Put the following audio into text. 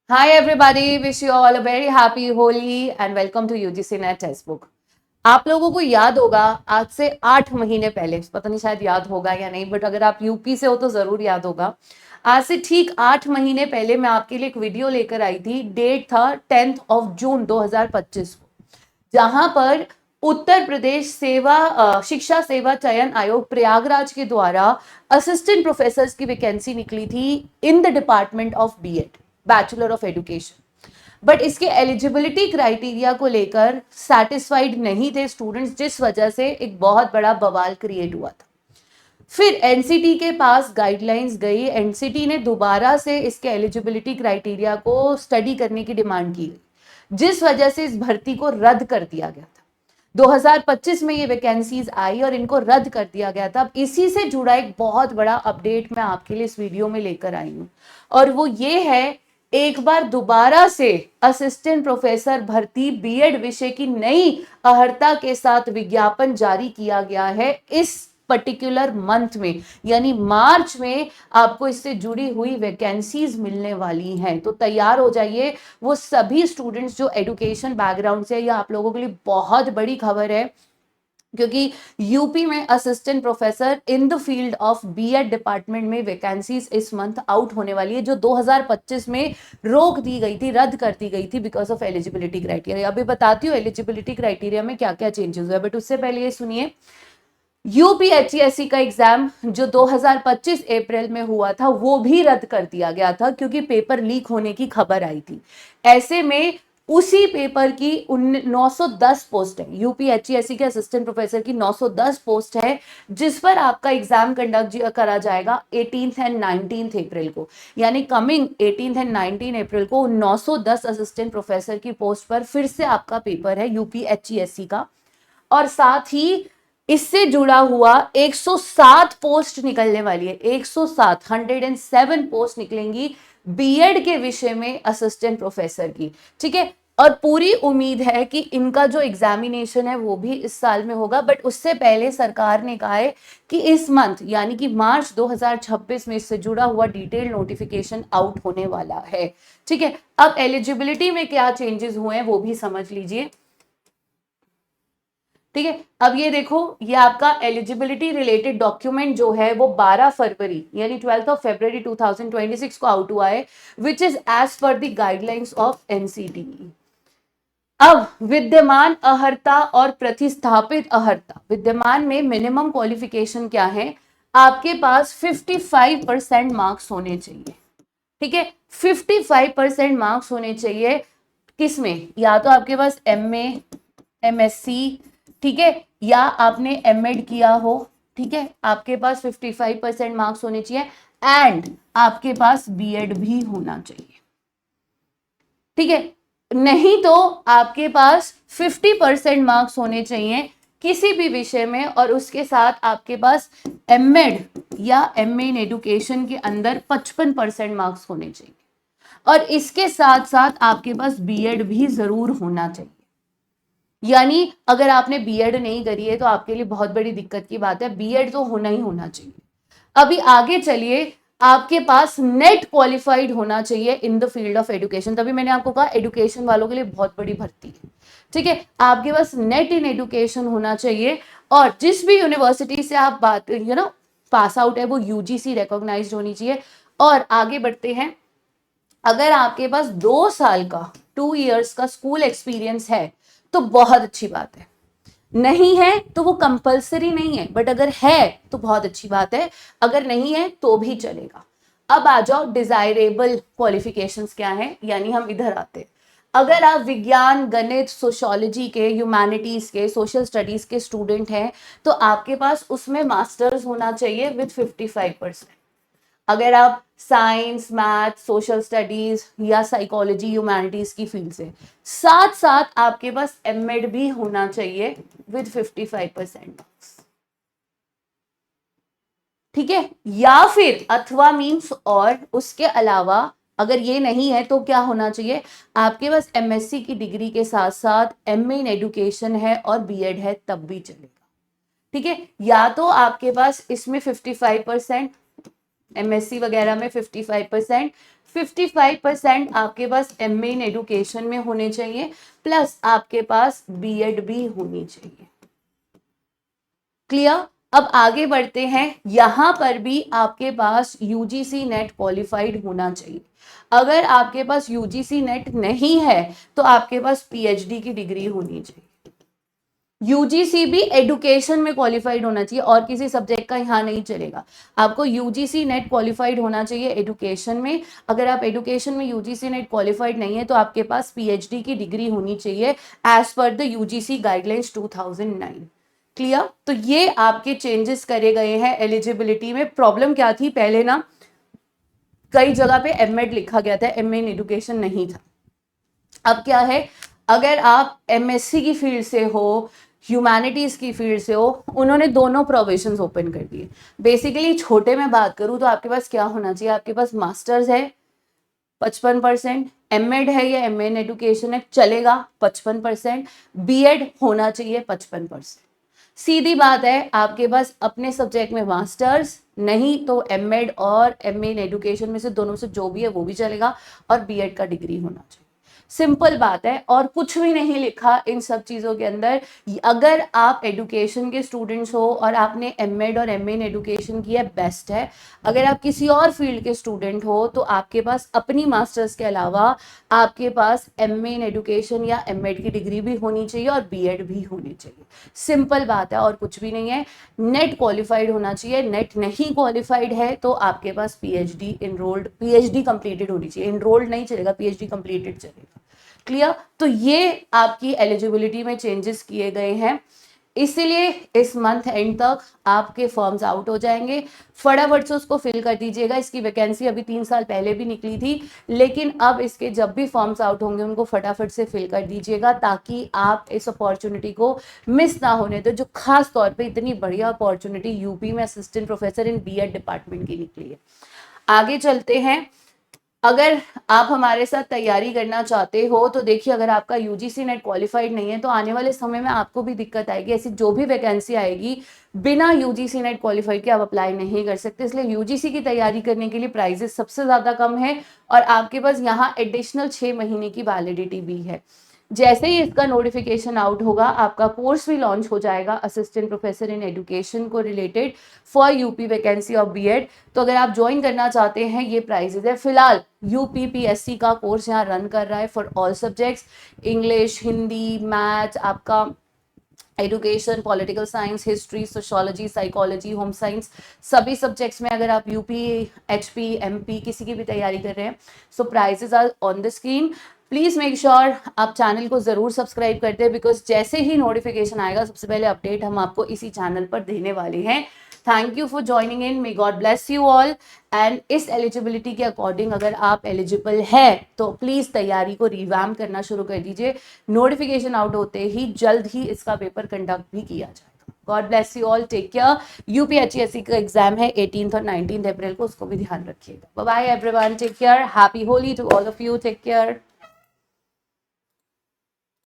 Hi everybody, wish you all a very happy Holi and welcome to UGC Net Textbook. आप लोगों को याद होगा आज से 8 महीने पहले, पता नहीं शायद याद होगा या नहीं, बट अगर आप यूपी से हो तो जरूर याद होगा। आज से ठीक 8 महीने पहले मैं आपके लिए एक वीडियो लेकर आई थी। डेट था 10 जून 2025 को, जहां पर उत्तर प्रदेश शिक्षा सेवा चयन आयोग प्रयागराज के द्वारा असिस्टेंट प्रोफेसर की वैकेंसी निकली थी in the department of BEd, bachelor of education. But इसके एलिजिबिलिटी क्राइटेरिया को लेकर सेटिस्फाइड नहीं थे स्टूडेंट्स, जिस वजह से एक बहुत बड़ा बवाल क्रिएट हुआ था। फिर एनसीटी के पास गाइडलाइंस गई, एनसीटी ने दोबारा से इसके एलिजिबिलिटी क्राइटेरिया को स्टडी करने की डिमांड की, जिस वजह से इस भर्ती को रद्द कर दिया गया था। 2025 में ये वैकेंसीज आई और इनको रद्द कर दिया गया था। अब इसी से जुड़ा एक बहुत बड़ा अपडेट मैं आपके लिए इस वीडियो में लेकर आई हूं, और वो ये है, एक बार दोबारा से असिस्टेंट प्रोफेसर भर्ती बीएड विषय की नई अहर्ता के साथ विज्ञापन जारी किया गया है इस पर्टिकुलर मंथ में, यानी मार्च में आपको इससे जुड़ी हुई वैकेंसीज मिलने वाली हैं। तो तैयार हो जाइए वो सभी स्टूडेंट्स जो एजुकेशन बैकग्राउंड से, या आप लोगों के लिए बहुत बड़ी खबर है, क्योंकि यूपी में assistant professor in the field of BEd department में वैकेंसीज इस मंथ आउट होने वाली है, जो 2025 में रोक दी गई थी, रद्द कर दी गई थी बिकॉज ऑफ एलिजिबिलिटी क्राइटेरिया। अभी बताती हूँ एलिजिबिलिटी क्राइटेरिया में क्या क्या चेंजेस हुए, बट उससे पहले ये सुनिए, यूपीएचसीएससी का एग्जाम जो 2025 अप्रैल में हुआ था वो भी रद्द कर दिया गया था, क्योंकि पेपर लीक होने की खबर आई थी। ऐसे में उसी पेपर की 910 पोस्ट है, यूपीएचसीएससी के असिस्टेंट प्रोफेसर की 910 पोस्ट है, जिस पर आपका एग्जाम कंडक्ट करा जाएगा 18 एंड 19 अप्रैल को। यानी कमिंग 18 एंड 19 अप्रैल को 910 असिस्टेंट प्रोफेसर की पोस्ट पर फिर से आपका पेपर है यूपीएचसीएससी का। और साथ ही इससे जुड़ा हुआ 107 पोस्ट निकलने वाली है, 107 पोस्ट निकलेंगी बीएड के विषय में असिस्टेंट प्रोफेसर की। ठीक है, और पूरी उम्मीद है कि इनका जो एग्जामिनेशन है वो भी इस साल में होगा, बट उससे पहले सरकार ने कहा है कि इस मंथ यानी कि मार्च 2026 में इससे जुड़ा हुआ डिटेल नोटिफिकेशन आउट होने वाला है। ठीक है, अब एलिजिबिलिटी में क्या चेंजेस हुए हैं वो भी समझ लीजिए। ठीक है, अब ये देखो, ये आपका एलिजिबिलिटी रिलेटेड डॉक्यूमेंट जो है वो 12 फरवरी यानी 12 फरवरी 2026 को आउट हुआ है, which is as per the guidelines of NCT. अब विद्यमान अहर्ता और प्रतिस्थापित अहर्ता, विद्यमान में मिनिमम क्वालिफिकेशन क्या है, आपके पास 55% मार्क्स होने चाहिए। ठीक है, 55% मार्क्स होने चाहिए किसमें, या तो आपके पास एमए, एमएससी, ठीक है, या आपने एमएड किया हो। ठीक है, आपके पास 55% मार्क्स होने चाहिए एंड आपके पास बीएड भी होना चाहिए। ठीक है, नहीं तो आपके पास 50% मार्क्स होने चाहिए किसी भी विषय में, और उसके साथ आपके पास एमएड या एमए इन एजुकेशन के अंदर 55% मार्क्स होने चाहिए, और इसके साथ साथ आपके पास बीएड भी जरूर होना चाहिए। यानी अगर आपने बीएड नहीं करी है तो आपके लिए बहुत बड़ी दिक्कत की बात है, बीएड तो होना ही होना चाहिए। अभी आगे चलिए, आपके पास नेट क्वालिफाइड होना चाहिए इन द फील्ड ऑफ एजुकेशन। तभी मैंने आपको कहा एजुकेशन वालों के लिए बहुत बड़ी भर्ती है। ठीक है, आपके पास नेट इन एजुकेशन होना चाहिए, और जिस भी यूनिवर्सिटी से आप बात पास आउट है वो यूजीसी रिकॉग्नाइज्ड होनी चाहिए। और आगे बढ़ते हैं, अगर आपके पास 2 साल का 2 इयर्स का स्कूल एक्सपीरियंस है तो बहुत अच्छी बात है, नहीं है तो वो कंपलसरी नहीं है, बट अगर है तो बहुत अच्छी बात है, अगर नहीं है तो भी चलेगा। अब आ जाओ डिजायरेबल क्वालिफिकेशंस क्या है, यानी हम इधर आते हैं। अगर आप विज्ञान, गणित, सोशियोलॉजी के, ह्यूमैनिटीज के, सोशल स्टडीज के स्टूडेंट हैं तो आपके पास उसमें मास्टर्स होना चाहिए विद 55%। अगर आप साइंस, मैथ, सोशल स्टडीज या साइकोलॉजी, ह्यूमैनिटीज की फील्ड से, साथ साथ आपके पास एमएड भी होना चाहिए विद 55%। ठीक है, या फिर अथवा मीन्स और उसके अलावा अगर ये नहीं है तो क्या होना चाहिए, आपके पास एमएससी की डिग्री के साथ साथ एमए इन एजुकेशन है और बीएड है तब भी चलेगा। ठीक है, या तो आपके पास इसमें 55%, एमएससी वगैरह में 55%, 55% आपके पास एमए इन एडुकेशन में होने चाहिए, प्लस आपके पास बीएड भी होनी चाहिए। क्लियर? अब आगे बढ़ते हैं, यहां पर भी आपके पास यूजीसी नेट क्वालिफाइड होना चाहिए। अगर आपके पास यूजीसी नेट नहीं है तो आपके पास पीएचडी की डिग्री होनी चाहिए। यूजीसी भी एडुकेशन में क्वालिफाइड होना चाहिए, और किसी सब्जेक्ट का यहां नहीं चलेगा। आपको यूजीसी नेट क्वालिफाइड होना चाहिए एडुकेशन में। अगर आप एडुकेशन में यूजीसी नेट क्वालिफाइड नहीं है तो आपके पास पीएचडी की डिग्री होनी चाहिए as per the UGC guidelines 2009। Clear? तो ये आपके चेंजेस करे गए हैं एलिजिबिलिटी में। प्रॉब्लम क्या थी पहले ना, कई जगह पे एमएड लिखा गया था, एमए इन एडुकेशन नहीं था। अब क्या है, अगर आप एमएससी की फील्ड से हो, ह्यूमैनिटीज की फील्ड से हो, उन्होंने दोनों प्रोविजंस ओपन कर दिए। बेसिकली छोटे में बात करूं तो आपके पास क्या होना चाहिए, आपके पास मास्टर्स है 55%, एमएड है या एमए इन एडुकेशन है चलेगा 55%, बीएड होना चाहिए 55%। सीधी बात है, आपके पास अपने सब्जेक्ट में मास्टर्स नहीं तो एमएड और एमए इन एडुकेशन में से दोनों से जो भी है वो भी चलेगा, और बीएड का डिग्री होना चाहिए। सिंपल बात है, और कुछ भी नहीं लिखा इन सब चीजों के अंदर। अगर आप एडुकेशन के स्टूडेंट्स हो और आपने एमएड और एमए इन एडुकेशन किया, बेस्ट है। अगर आप किसी और फील्ड के स्टूडेंट हो तो आपके पास अपनी मास्टर्स के अलावा आपके पास एमए इन एडुकेशन या एमएड की डिग्री भी होनी चाहिए और बीएड भी होनी चाहिए। सिंपल बात है और कुछ भी नहीं है। नेट क्वालिफाइड होना चाहिए, नेट नहीं क्वालिफाइड है तो आपके पास पीएचडी इनरोल्ड, पीएचडी कंप्लीटेड होनी चाहिए। इनरोल्ड नहीं चलेगा, पीएचडी कंप्लीटेड चलेगा। क्लियर? तो ये आपकी एलिजिबिलिटी में चेंजेस किए गए हैं, इसीलिए इस मंथ एंड तक आपके फॉर्म्स आउट हो जाएंगे। फटाफट से उसको फिल कर दीजिएगा। इसकी वैकेंसी अभी 3 साल पहले भी निकली थी, लेकिन अब इसके जब भी फॉर्म्स आउट होंगे उनको फटाफट से फिल कर दीजिएगा, ताकि आप इस अपॉर्चुनिटी को मिस ना होने दो, जो खास तौर पे इतनी बढ़िया अपॉर्चुनिटी यूपी में assistant professor in BEd department की निकली है। आगे चलते हैं। अगर आप हमारे साथ तैयारी करना चाहते हो तो देखिए, अगर आपका यूजीसी नेट क्वालिफाइड नहीं है तो आने वाले समय में आपको भी दिक्कत आएगी। ऐसी जो भी वैकेंसी आएगी बिना यूजीसी नेट क्वालिफाइड के आप अप्लाई नहीं कर सकते। इसलिए यूजीसी की तैयारी करने के लिए प्राइजेस सबसे ज्यादा कम है, और आपके पास यहाँ एडिशनल 6 महीने की वैलिडिटी भी है। जैसे ही इसका नोटिफिकेशन आउट होगा, आपका कोर्स भी लॉन्च हो जाएगा असिस्टेंट प्रोफेसर इन एजुकेशन को related for UP vacancy of BEd. तो अगर आप ज्वाइन करना चाहते हैं, ये प्राइजेस है। फिलहाल यूपीपीएससी का कोर्स यहाँ रन कर रहा है for all subjects, English, Hindi, math, आपका education, political science, history, sociology, psychology, home science, सभी सब्जेक्ट्स में अगर आप यूपी, एचपी, एमपी किसी की भी तैयारी कर रहे हैं, so prizes are on the screen. Please make sure आप चैनल को जरूर सब्सक्राइब करते हैं, बिकॉज जैसे ही नोटिफिकेशन आएगा सबसे पहले अपडेट हम आपको इसी चैनल पर देने वाले हैं। Thank you for joining in, may God bless you all. And इस एलिजिबिलिटी के अकॉर्डिंग अगर आप एलिजिबल है तो प्लीज तैयारी को रिवैम करना शुरू कर दीजिए। नोटिफिकेशन आउट होते ही जल्द ही इसका पेपर कंडक्ट भी किया जाएगा। God bless you all, take care. UPHSC का एग्जाम है 18 और 19 अप्रैल को, उसको भी ध्यान रखिएगा। Bye bye everyone, take care, happy Holi to all of you, take care.